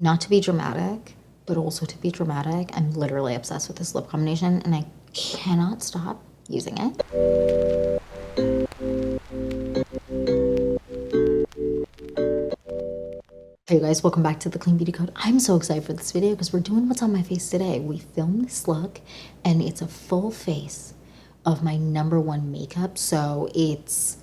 Not to be dramatic, but also to be dramatic. I'm literally obsessed with this lip combination and I cannot stop using it. Hey you guys, welcome back to the Clean Beauty Code. I'm so excited for this video because we're doing what's on my face today. We filmed this look and it's a full face of my #1 makeup. So it's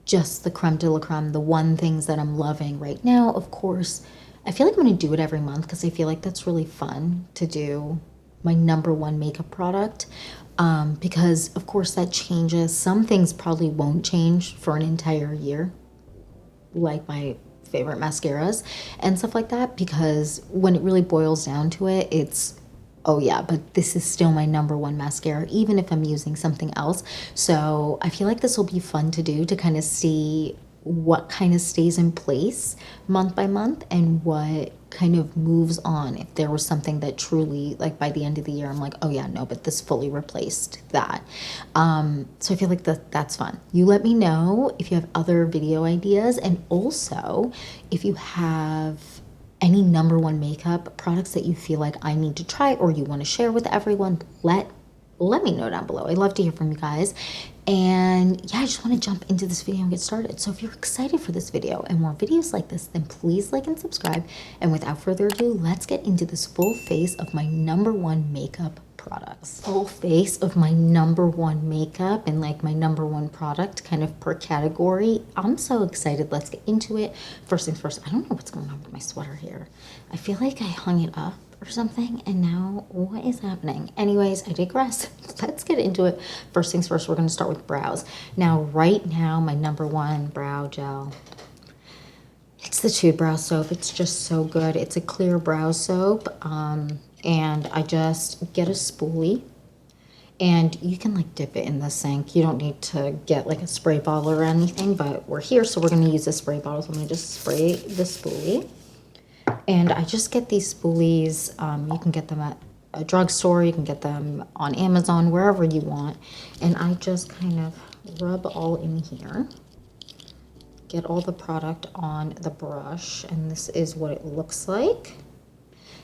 just the creme de la creme, the one things that I'm loving right now. Of course, I feel like I'm gonna do it every month because I feel like that's really fun to do my #1 makeup product. Because of course that changes. Some things probably won't change for an entire year, like my favorite mascaras and stuff like that, because when it really boils down to it, it's, oh yeah, but this is still my #1 mascara, even if I'm using something else. So I feel like this will be fun to do, to kind of see what kind of stays in place month by month and what kind of moves on. If there was something that truly, like by the end of the year, I'm like, oh yeah, no, but this fully replaced that. So I feel like that's fun. You let me know if you have other video ideas, and also if you have any #1 makeup products that you feel like I need to try or you want to share with everyone, let me know down below. I'd love to hear from you guys. And yeah, I just want to jump into this video and get started. So if you're excited for this video and more videos like this, then please like and subscribe. And without further ado, let's get into this full face of my #1 makeup products. Full face of my #1 makeup and like my #1 product kind of per category. I'm so excited. Let's get into it. First things first, I don't know what's going on with my sweater here. I feel like I hung it up or something, and now what is happening? Anyways, I digress. Let's get into it. First things first, we're going to start with brows. Now, right now, my #1 brow gel, it's the Tude Brow Soap. It's just so good. It's a clear brow soap, and I just get a spoolie, and you can like dip it in the sink. You don't need to get like a spray bottle or anything, but we're here, so we're going to use a spray bottle. So I'm going to just spray the spoolie. And I just get these spoolies. You can get them at a drugstore, you can get them on Amazon, wherever you want. And I just kind of rub all in here, get all the product on the brush, and this is what it looks like.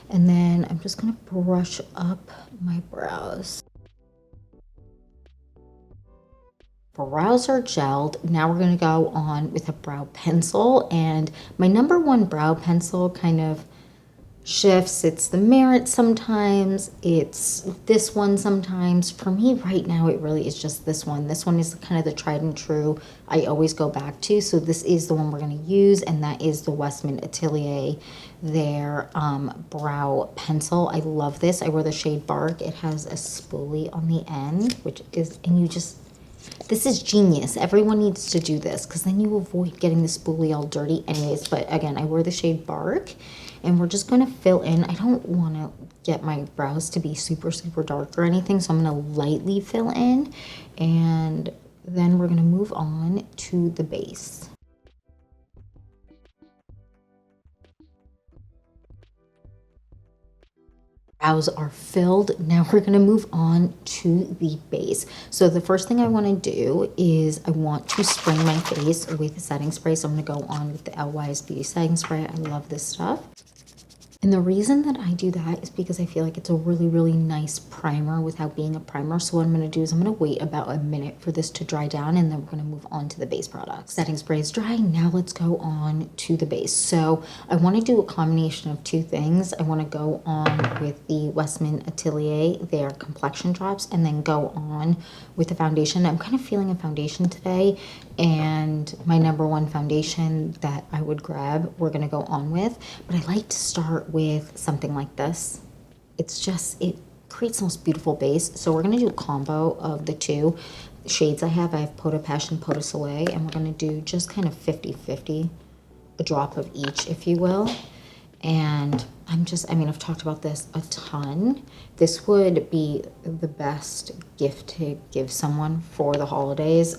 And then I'm just gonna brush up my brows. Brows are gelled. Now we're going to go on with a brow pencil, and my #1 brow pencil kind of shifts. It's the Merit sometimes, it's this one sometimes. For me right now, it really is just this one. This one is kind of the tried and true I always go back to. So this is the one we're going to use, and that is the Westman Atelier, their brow pencil. I love this. I wear the shade Bark. It has a spoolie on the end, which is, and you just, this is genius. Everyone needs to do this because then you avoid getting the spoolie all dirty anyways. But again, I wear the shade Bark, and we're just going to fill in. I don't want to get my brows to be super, super dark or anything, so I'm going to lightly fill in, and then we're going to move on to the base. Brows are filled. Now we're going to move on to the base. So the first thing I want to do is I want to spray my face with a setting spray. So I'm going to go on with the LY's Beauty setting spray. I love this stuff. And the reason that I do that is because I feel like it's a really, really nice primer without being a primer. So what I'm going to do is I'm going to wait about a minute for this to dry down, and then we're going to move on to the base product. Setting spray is dry. Now let's go on to the base. So I want to do a combination of two things. I want to go on with the Westman Atelier, their complexion drops, and then go on with the foundation. I'm kind of feeling a foundation today, and my #1 foundation that I would grab, we're going to go on with. But I like to start with something like this. It's just, it creates the most beautiful base. So we're going to do a combo of the two shades I have. I have Peau de Passion, Peau de Soleil, and we're going to do just kind of 50-50, a drop of each, if you will. And I'm just, I mean, I've talked about this a ton. This would be the best gift to give someone for the holidays,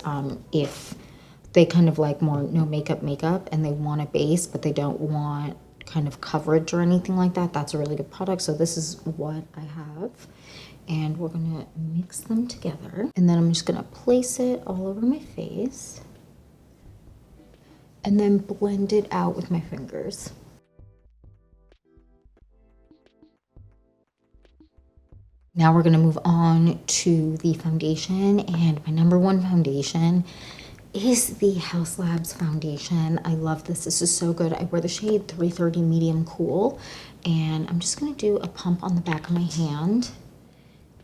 if they kind of like more no makeup and they want a base, but they don't want kind of coverage or anything like that. That's a really good product. So this is what I have, and we're gonna mix them together, and then I'm just gonna place it all over my face and then blend it out with my fingers. Now we're gonna move on to the foundation, and my number one foundation is the House Labs foundation. I love this. This is so good. I wear the shade 330 medium cool, and I'm just gonna do a pump on the back of my hand.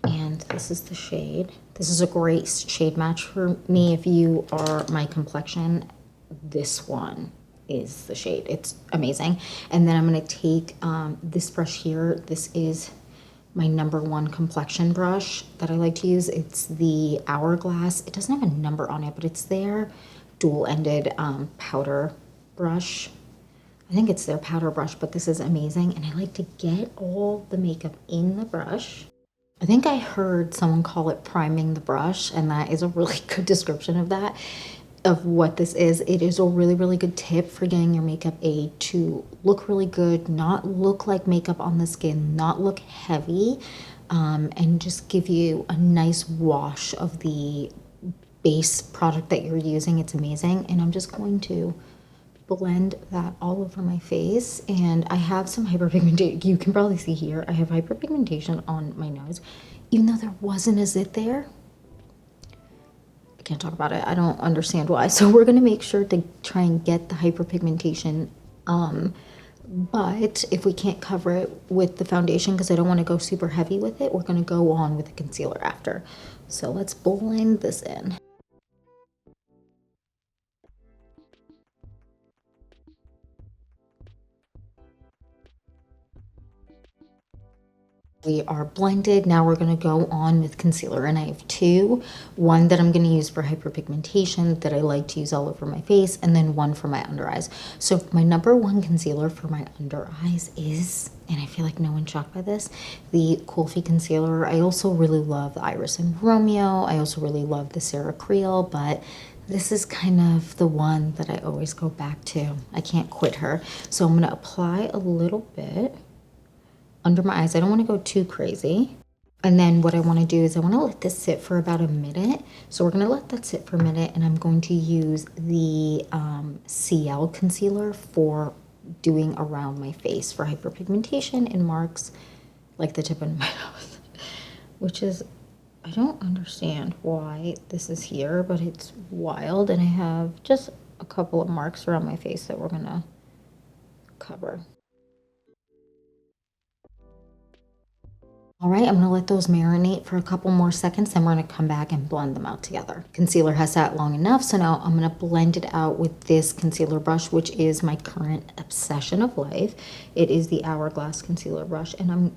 And this is the shade. This is a great shade match for me. If you are my complexion, this one is the shade. It's amazing. And then I'm gonna take this brush here. This is my number one complexion brush that I like to use. It's the Hourglass. It doesn't have a number on it, but it's their dual-ended powder brush. I think it's their powder brush, but this is amazing. And I like to get all the makeup in the brush. I think I heard someone call it priming the brush, and that is a really good description of that, of what this is. It is a really, really good tip for getting your makeup aid to look really good, not look like makeup on the skin, not look heavy, and just give you a nice wash of the base product that you're using. It's amazing. And I'm just going to blend that all over my face. And I have some hyperpigmentation. You can probably see here, I have hyperpigmentation on my nose. Even though there wasn't a zit there, I can't talk about it. I don't understand why. So we're gonna make sure to try and get the hyperpigmentation. But if we can't cover it with the foundation, because I don't want to go super heavy with it, we're gonna go on with the concealer after. So let's blend this in. We are blended. Now we're going to go on with concealer, and I have two. One that I'm going to use for hyperpigmentation that I like to use all over my face, and then one for my under eyes. So my number one concealer for my under eyes is, and I feel like no one's shocked by this, the Kulfi concealer. I also really love the Iris and Romeo. I also really love the Sarah Creel, but this is kind of the one that I always go back to. I can't quit her. So I'm going to apply a little bit under my eyes. I don't want to go too crazy. And then what I want to do is I want to let this sit for about a minute. So we're going to let that sit for a minute, and I'm going to use the CL concealer for doing around my face for hyperpigmentation and marks like the tip of my nose, which is, I don't understand why this is here, but it's wild. And I have just a couple of marks around my face that we're going to cover. All right, I'm gonna let those marinate for a couple more seconds, then we're gonna come back and blend them out together. Concealer has sat long enough, so now I'm gonna blend it out with this concealer brush, which is my current obsession of life. It is the Hourglass concealer brush, and I'm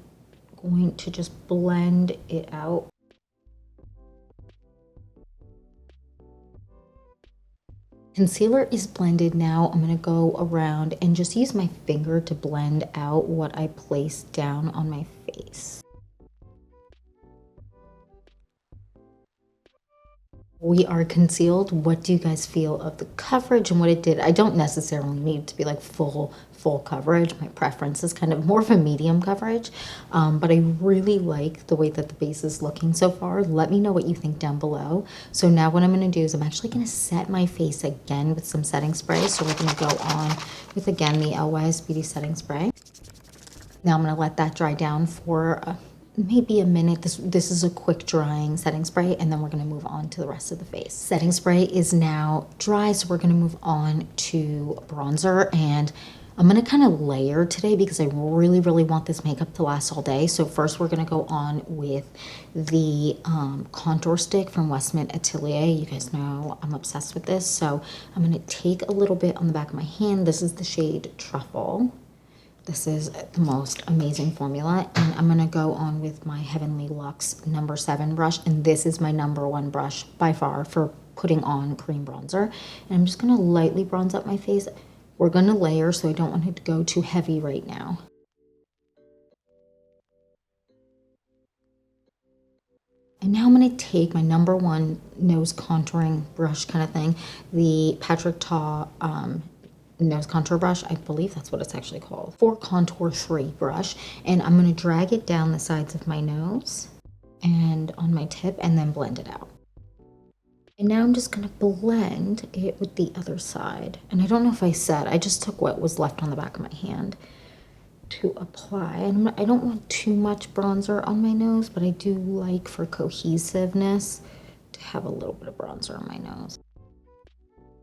going to just blend it out. Concealer is blended now. I'm gonna go around and just use my finger to blend out what I placed down on my face. We are concealed. What do you guys feel of the coverage and what it did? I don't necessarily need to be like full coverage. My preference is kind of more of a medium coverage, but I really like the way that the base is looking so far. Let me know what you think down below. So now what I'm going to do is I'm actually going to set my face again with some setting spray. So we're going to go on with, again, the LYS Beauty setting spray. Now I'm going to let that dry down for maybe a minute. This is a quick drying setting spray, and then we're going to move on to the rest of the face. Setting spray is now dry, so we're going to move on to bronzer, and I'm going to kind of layer today because I really, really want this makeup to last all day. So first we're going to go on with the contour stick from Westmint Atelier. You guys know I'm obsessed with this. So I'm going to take a little bit on the back of my hand. This is the shade Truffle. This is the most amazing formula, and I'm gonna go on with my Heavenly Luxe number 7 brush, and this is my number 1 brush by far for putting on cream bronzer. And I'm just gonna lightly bronze up my face. We're gonna layer, so I don't want it to go too heavy right now. And now I'm gonna take my number 1 nose contouring brush kind of thing, the Patrick Ta nose contour brush. I believe that's what it's actually called. For Contour 3 brush. And I'm going to drag it down the sides of my nose and on my tip and then blend it out. And now I'm just going to blend it with the other side. And I don't know if I said, I just took what was left on the back of my hand to apply. And I don't want too much bronzer on my nose, but I do like, for cohesiveness, to have a little bit of bronzer on my nose.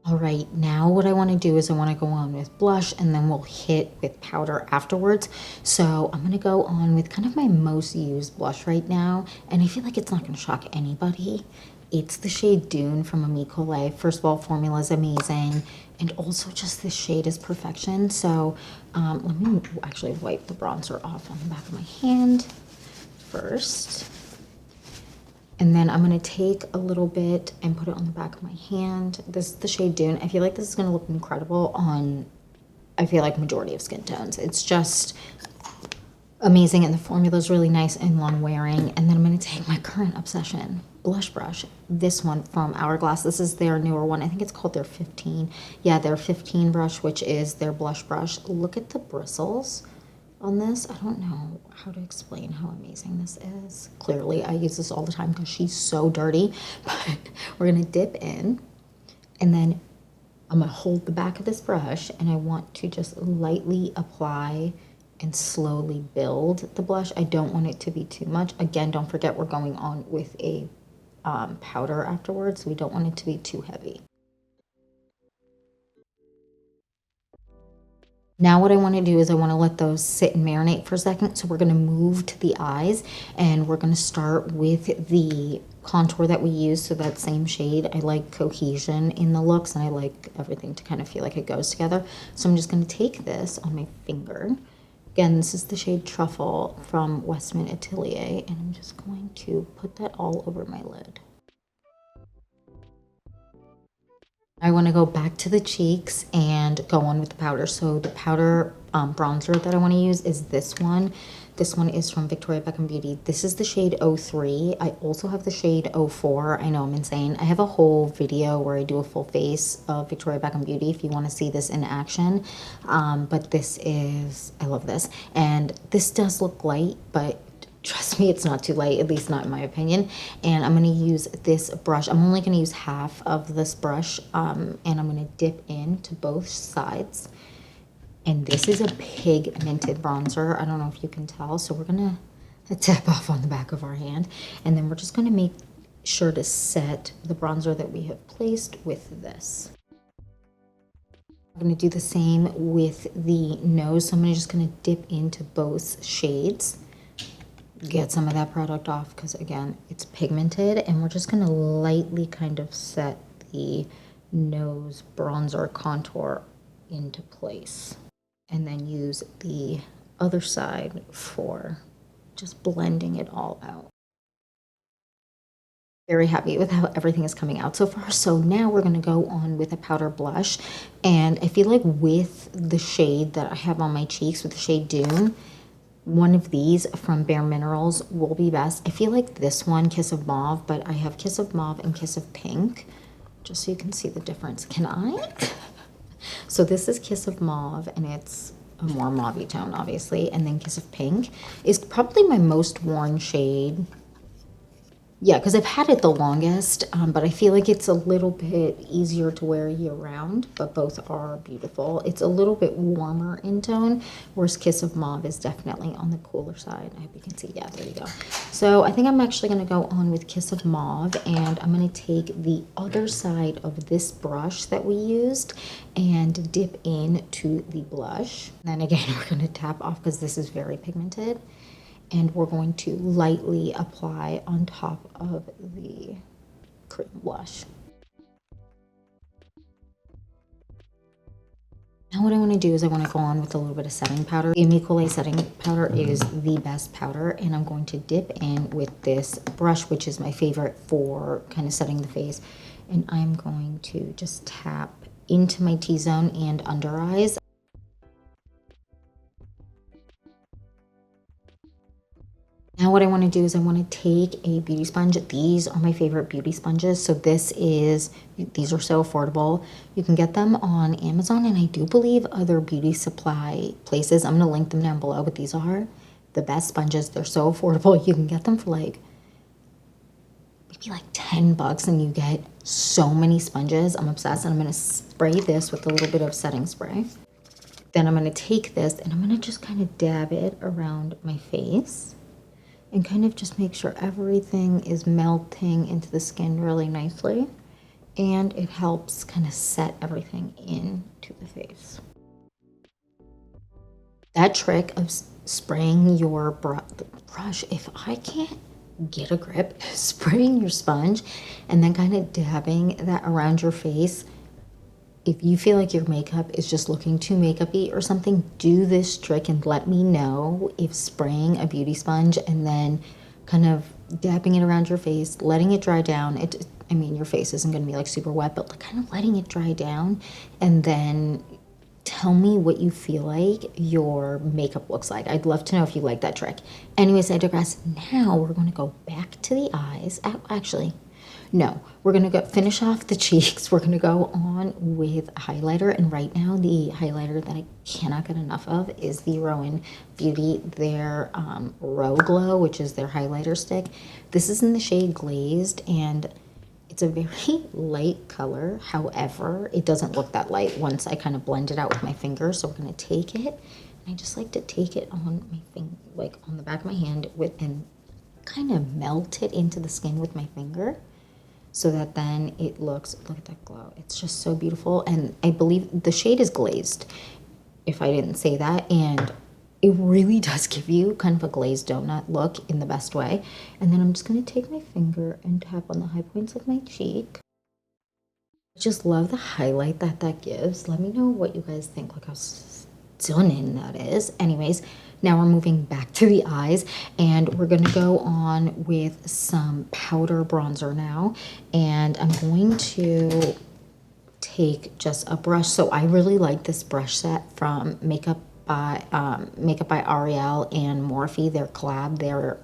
All right, now what I want to do is I want to go on with blush, and then we'll hit with powder afterwards. So I'm going to go on with kind of my most used blush right now, and I feel like it's not going to shock anybody. It's the shade Dune from CLEANBEAUTYCODE. First of all, formula is amazing, and also just this shade is perfection. So let me actually wipe the bronzer off on the back of my hand first. And then I'm going to take a little bit and put it on the back of my hand. This is the shade Dune. I feel like this is going to look incredible on, I feel like, majority of skin tones. It's just amazing, and the formula is really nice and long wearing. And then I'm going to take my current obsession blush brush, this one from Hourglass. This is their newer one. I think it's called their 15. Yeah, their 15 brush, which is their blush brush. Look at the bristles on this. I don't know how to explain how amazing this is. Clearly, I use this all the time because she's so dirty. But we're going to dip in, and then I'm going to hold the back of this brush, and I want to just lightly apply and slowly build the blush. I don't want it to be too much. Again, don't forget we're going on with a powder afterwards. So we don't want it to be too heavy. Now what I want to do is I want to let those sit and marinate for a second. So we're going to move to the eyes, and we're going to start with the contour that we use. So that same shade. I like cohesion in the looks, and I like everything to kind of feel like it goes together. So I'm just going to take this on my finger. Again, this is the shade Truffle from Westman Atelier, and I'm just going to put that all over my lid. I want to go back to the cheeks and go on with the powder. So the powder bronzer that I want to use is this one. This one is from Victoria Beckham Beauty. This is the shade 03. I also have the shade 04. I know I'm insane. I have a whole video where I do a full face of Victoria Beckham Beauty if you want to see this in action. But this is, I love this. And this does look light, but trust me, it's not too light, at least not in my opinion. And I'm going to use this brush. I'm only going to use half of this brush, and I'm going to dip into both sides. And this is a pigmented bronzer. I don't know if you can tell. So we're going to tap off on the back of our hand. And then we're just going to make sure to set the bronzer that we have placed with this. I'm going to do the same with the nose. So I'm just going to dip into both shades. Get some of that product off because, again, it's pigmented. And we're just going to lightly kind of set the nose bronzer contour into place. And then use the other side for just blending it all out. Very happy with how everything is coming out so far. So now we're going to go on with a powder blush. And I feel like with the shade that I have on my cheeks, with the shade Dune, one of these from Bare Minerals will be best. I feel like this one, Kiss of Mauve, but I have Kiss of Mauve and Kiss of Pink, just so you can see the difference. Can I? So this is Kiss of Mauve, and it's a more mauve-y tone, obviously. And then Kiss of Pink is probably my most worn shade. Yeah, because I've had it the longest, but I feel like it's a little bit easier to wear year-round, but both are beautiful. It's a little bit warmer in tone, whereas Kiss of Mauve is definitely on the cooler side. I hope you can see. Yeah, there you go. So I think I'm actually going to go on with Kiss of Mauve, and I'm going to take the other side of this brush that we used and dip into the blush. And then again, we're going to tap off because this is very pigmented. And we're going to lightly apply on top of the cream blush. Now what I want to do is I want to go on with a little bit of setting powder. The CLEANBEAUTYCODE setting powder is the best powder, and I'm going to dip in with this brush, which is my favorite for kind of setting the face. And I'm going to just tap into my T-zone and under eyes. Now what I want to do is I want to take a beauty sponge. These are my favorite beauty sponges. So these are so affordable. You can get them on Amazon, and I do believe other beauty supply places. I'm going to link them down below, but these are the best sponges. They're so affordable. You can get them for maybe like $10, and you get so many sponges. I'm obsessed, and I'm going to spray this with a little bit of setting spray. then I'm going to take this and I'm going to just kind of dab it around my face and kind of just make sure everything is melting into the skin really nicely. And it helps kind of set everything into the face. That trick of spraying your brush, if I can't get a grip, spraying your sponge and then kind of dabbing that around your face. If you feel like your makeup is just looking too makeup-y or something, do this trick and let me know if spraying a beauty sponge and then kind of dabbing it around your face, letting it dry down. I mean, your face isn't going to be like super wet, but like kind of letting it dry down, and then tell me what you feel like your makeup looks like. I'd love to know if you like that trick. Anyways, I digress. Now we're going to go back to the eyes. Actually, no, we're going to go finish off the cheeks. We're going to go on with highlighter. And right now, the highlighter that I cannot get enough of is the Rowan Beauty, their Row Glow, which is their highlighter stick. This is in the shade Glazed, and it's a very light color. However, it doesn't look that light once I kind of blend it out with my finger. So we're going to take it, and I just like to take it on my finger, like on the back of my hand, and kind of melt it into the skin with my finger, so that then it looks, look at that glow. It's just so beautiful. And I believe the shade is Glazed, if I didn't say that. And it really does give you kind of a glazed donut look in the best way. And then I'm just going to take my finger and tap on the high points of my cheek. I just love the highlight that that gives. Let me know what you guys think, like how stunning that is. Anyways, now we're moving back to the eyes, and we're going to go on with some powder bronzer now. And I'm going to take just a brush. So I really like this brush set from Makeup by Ariel and Morphe. Their collab, their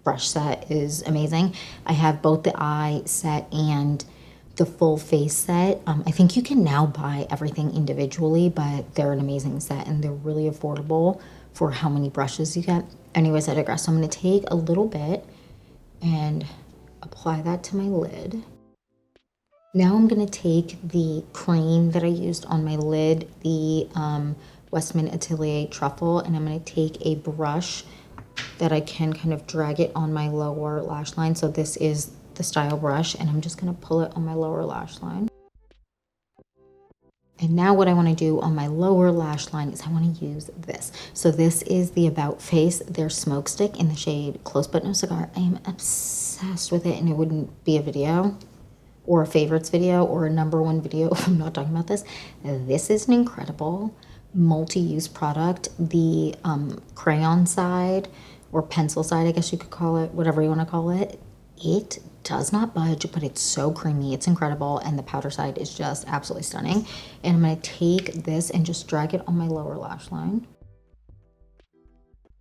brush set is amazing. I have both the eye set and the full face set. I think you can now buy everything individually, but they're an amazing set and they're really affordable for how many brushes you get. Anyways, I digress. So I'm going to take a little bit and apply that to my lid. Now I'm going to take the cream that I used on my lid, the Westman Atelier Truffle, and I'm going to take a brush that I can kind of drag it on my lower lash line. So this is the style brush, and I'm just going to pull it on my lower lash line. And now what I want to do on my lower lash line is I want to use this. So this is the About Face, their Smoke Stick in the shade Close But No Cigar. I am obsessed with it, and it wouldn't be a video or a favorites video or a #1 video if I'm not talking about this. This is an incredible multi-use product. The crayon side or pencil side, I guess you could call it, whatever you want to call it, it does not budge, but it's so creamy. It's incredible. And the powder side is just absolutely stunning. And I'm going to take this and just drag it on my lower lash line.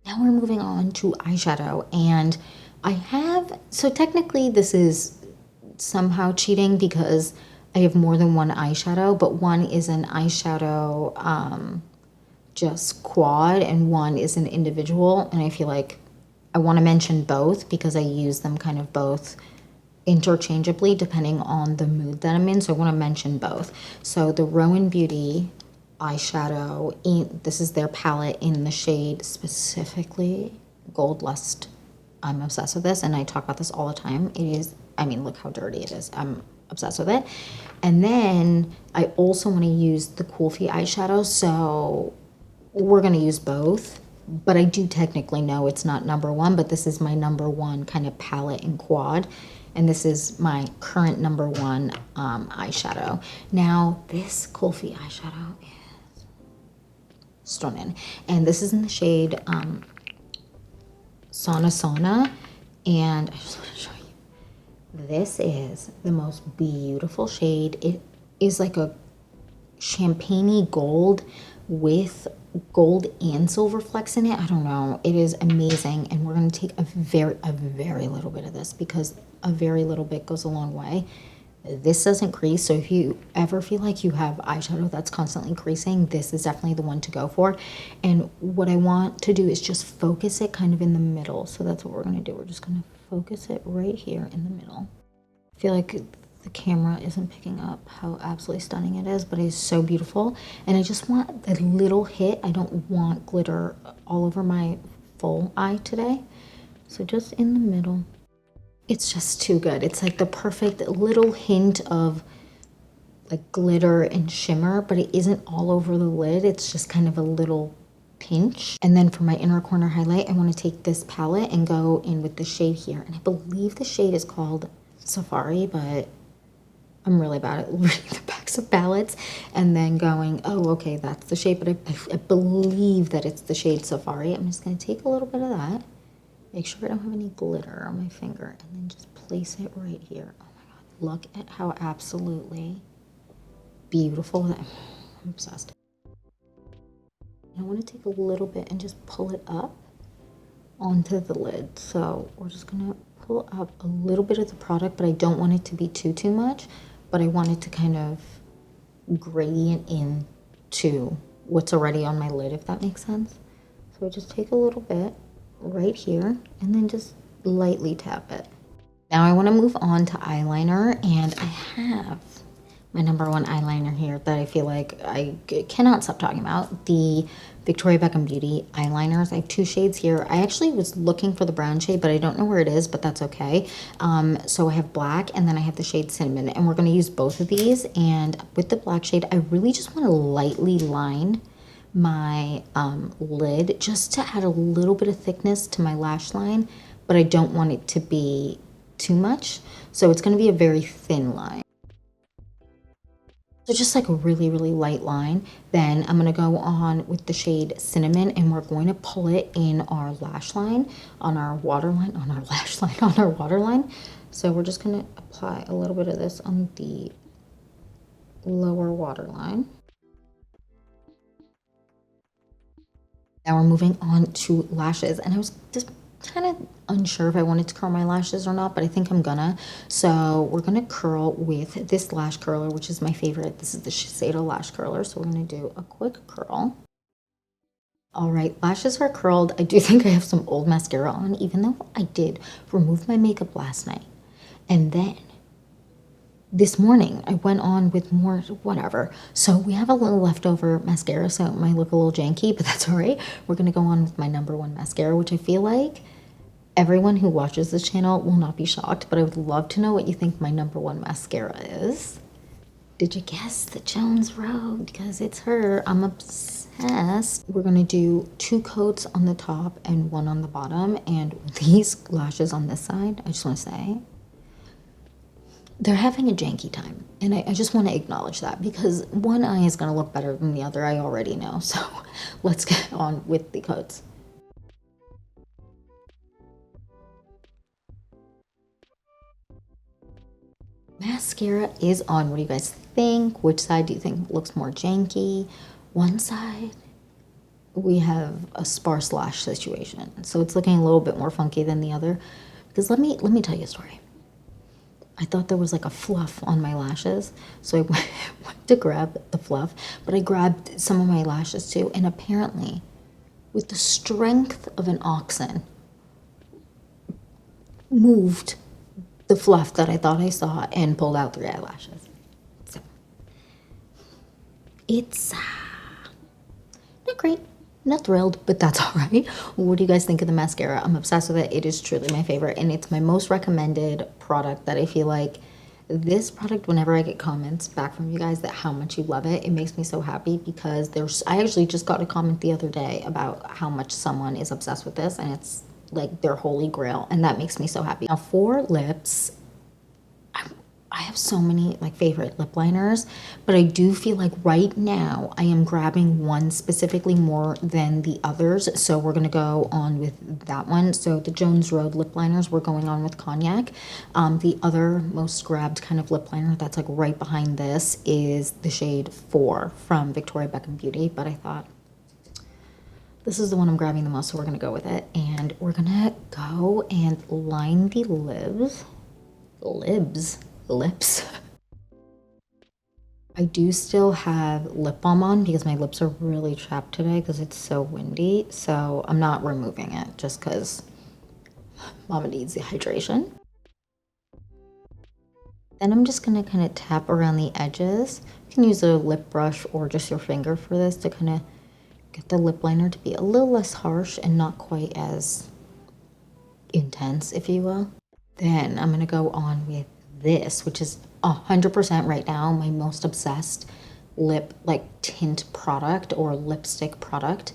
Now we're moving on to eyeshadow. And I have, so technically this is somehow cheating because I have more than one eyeshadow, but one is an eyeshadow just quad and one is an individual. And I feel like I want to mention both because I use them kind of both interchangeably depending on the mood that I'm in. So I want to mention both. So the Rowan Beauty eyeshadow, this is their palette in the shade specifically Gold Lust. I'm obsessed with this and I talk about this all the time. It is, I mean, look how dirty it is. I'm obsessed with it. And then I also want to use the Cool Feet eyeshadow. So we're going to use both, but I do technically know it's not #1, but this is my #1 kind of palette and quad. And this is my current #1 eyeshadow. Now, this Cool Feet eyeshadow is stunning. And this is in the shade Sauna. And I just want to show you. This is the most beautiful shade. It is like a champagne-y gold with gold and silver flecks in it. I don't know. It is amazing. And we're going to take a very little bit of this because a very little bit goes a long way. This doesn't crease. So if you ever feel like you have eyeshadow that's constantly creasing, this is definitely the one to go for. And what I want to do is just focus it kind of in the middle. So that's what we're going to do. We're just going to focus it right here in the middle. I feel like the camera isn't picking up how absolutely stunning it is, but it is so beautiful. And I just want a little hit. I don't want glitter all over my full eye today. So just in the middle. It's just too good. It's like the perfect little hint of like glitter and shimmer, but it isn't all over the lid. It's just kind of a little pinch. And then for my inner corner highlight, I want to take this palette and go in with the shade here. And I believe the shade is called Safari, but I'm really bad at reading the backs of palettes and then going, oh, okay, that's the shade. But I believe that it's the shade Safari. I'm just going to take a little bit of that. Make sure I don't have any glitter on my finger, and then just place it right here. Oh my God, look at how absolutely beautiful that. I'm obsessed. I want to take a little bit and just pull it up onto the lid. So we're just gonna pull up a little bit of the product, but I don't want it to be too much, but I want it to kind of gradient into what's already on my lid, if that makes sense. So I just take a little bit right here and then just lightly tap it. Now I want to move on to eyeliner, and I have my #1 eyeliner here that I feel like I cannot stop talking about, the Victoria Beckham Beauty eyeliners. I have 2 shades here. I actually was looking for the brown shade, but I don't know where it is, but that's okay. So I have black, and then I have the shade Cinnamon, and we're going to use both of these. And with the black shade, I really just want to lightly line my lid just to add a little bit of thickness to my lash line, but I don't want it to be too much. So it's going to be a very thin line. So just like a really, really light line. Then I'm going to go on with the shade Cinnamon, and we're going to pull it in our lash line, on our waterline, on our lash line, on our waterline. So we're just going to apply a little bit of this on the lower waterline. Now we're moving on to lashes, and I was just kind of unsure if I wanted to curl my lashes or not, but I think I'm gonna. So we're gonna curl with this lash curler, which is my favorite. This is the Shiseido lash curler. So we're gonna do a quick curl. All right, lashes are curled. I do think I have some old mascara on, even though I did remove my makeup last night. And then this morning I went on with more whatever. So we have a little leftover mascara, so it might look a little janky, but that's all right. We're gonna go on with my #1 mascara, which I feel like everyone who watches this channel will not be shocked, but I would love to know what you think my #1 mascara is. Did you guess the Jones Road? Because it's her. I'm obsessed. We're gonna do 2 coats on the top and 1 on the bottom, and these lashes on this side, I just wanna say, they're having a janky time, and I just want to acknowledge that, because one eye is going to look better than the other, I already know. So let's get on with the coats. Mascara is on. What do you guys think? Which side do you think looks more janky? One side, we have a sparse lash situation, so it's looking a little bit more funky than the other. Because let me tell you a story. I thought there was like a fluff on my lashes, so I went to grab the fluff, but I grabbed some of my lashes too, and apparently, with the strength of an oxen, moved the fluff that I thought I saw and pulled out 3 eyelashes. So it's not great. Not thrilled, but that's all right. What do you guys think of the mascara? I'm obsessed with it. It is truly my favorite, and it's my most recommended product. That I feel like this product, whenever I get comments back from you guys that how much you love it, it makes me so happy, because I actually just got a comment the other day about how much someone is obsessed with this, and it's like their holy grail, and that makes me so happy. Now for lips, I have so many like favorite lip liners, but I do feel like right now I am grabbing one specifically more than the others. So we're gonna go on with that one. So the Jones Road lip liners, we're going on with Cognac. The other most grabbed kind of lip liner that's like right behind this is the shade 4 from Victoria Beckham Beauty, but I thought this is the one I'm grabbing the most, so we're gonna go with it. And we're gonna go and line the lips. I do still have lip balm on because my lips are really chapped today because it's so windy. So I'm not removing it just because Mama needs the hydration. Then I'm just gonna kind of tap around the edges. You can use a lip brush or just your finger for this to kind of get the lip liner to be a little less harsh and not quite as intense, if you will. Then I'm gonna go on with this, which is 100% right now my most obsessed lip like tint product or lipstick product.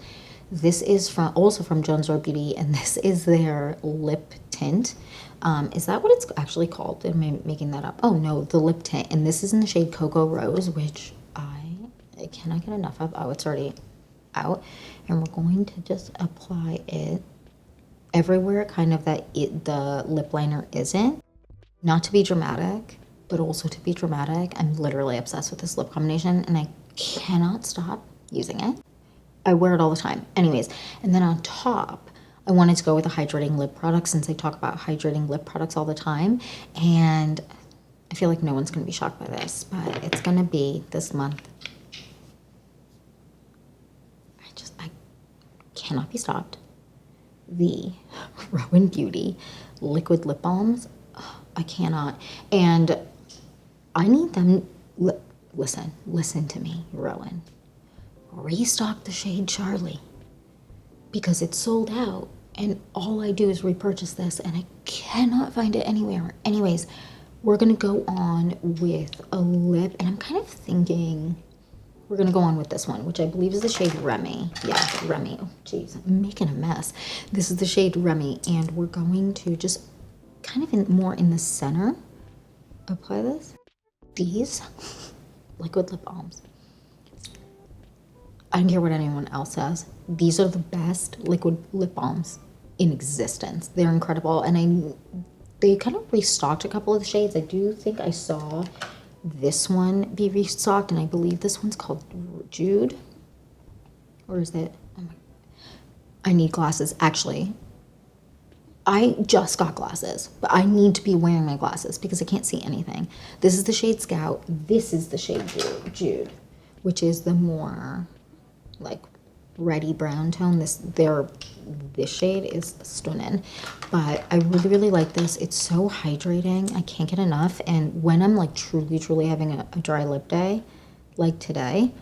This is also from Jones Road Beauty, and this is their lip tint. Is that what it's actually called? Am I making that up? Oh no, the lip tint. And this is in the shade Cocoa Rose, which I cannot get enough of. Oh, it's already out. And we're going to just apply it everywhere kind of that the lip liner isn't. Not to be dramatic, but also to be dramatic. I'm literally obsessed with this lip combination and I cannot stop using it. I wear it all the time. Anyways, and then on top, I wanted to go with a hydrating lip product since I talk about hydrating lip products all the time. And I feel like no one's gonna be shocked by this, but it's gonna be this month. I cannot be stopped. The Rowan Beauty liquid lip balms. I cannot. And I need them, listen to me, Rowan. Restock the shade Charlie because it's sold out and all I do is repurchase this and I cannot find it anywhere. Anyways, we're gonna go on with a lip and I'm kind of thinking we're gonna go on with this one, which I believe is the shade Remy. Yeah, Remy. Oh, geez, I'm making a mess. This is the shade Remy and we're going to just kind of more in the center apply this. These liquid lip balms. I don't care what anyone else says. These are the best liquid lip balms in existence. They're incredible. And they kind of restocked a couple of the shades. I do think I saw this one be restocked. And I believe this one's called Jude. Or is it? Oh my, I need glasses. Actually, I just got glasses. But I need to be wearing my glasses because I can't see anything. This is the shade Scout. This is the shade Jude, which is the more like reddy brown tone. This shade is stunning, but I really like this. It's so hydrating. I can't get enough. And when I'm like truly having a dry lip day like today,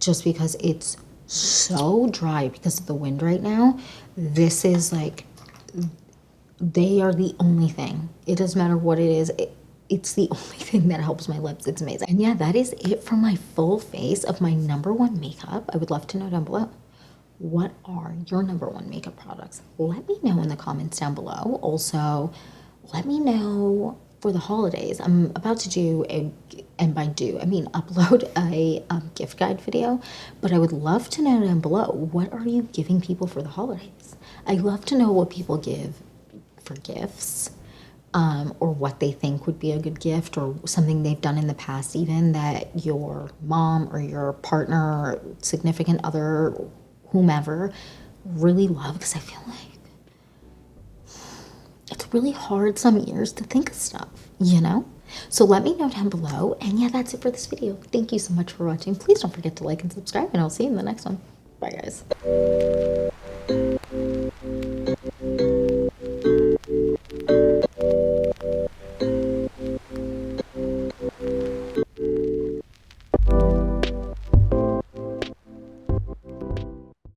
just because it's so dry because of the wind right now, this is like, they are the only thing. It doesn't matter what it is. It's the only thing that helps my lips. It's amazing. And yeah, that is it for my full face of my #1 makeup. I would love to know down below, what are your #1 makeup products? Let me know in the comments down below. Also, let me know for the holidays. I'm about to do and by do, I mean upload a gift guide video, but I would love to know down below, what are you giving people for the holidays? I love to know what people give for gifts. Or what they think would be a good gift or something they've done in the past even that your mom or your partner or significant other, whomever, really love, because I feel like it's really hard some years to think of stuff, you know? So let me know down below. And yeah, that's it for this video. Thank you so much for watching. Please don't forget to like and subscribe and I'll see you in the next one. Bye guys.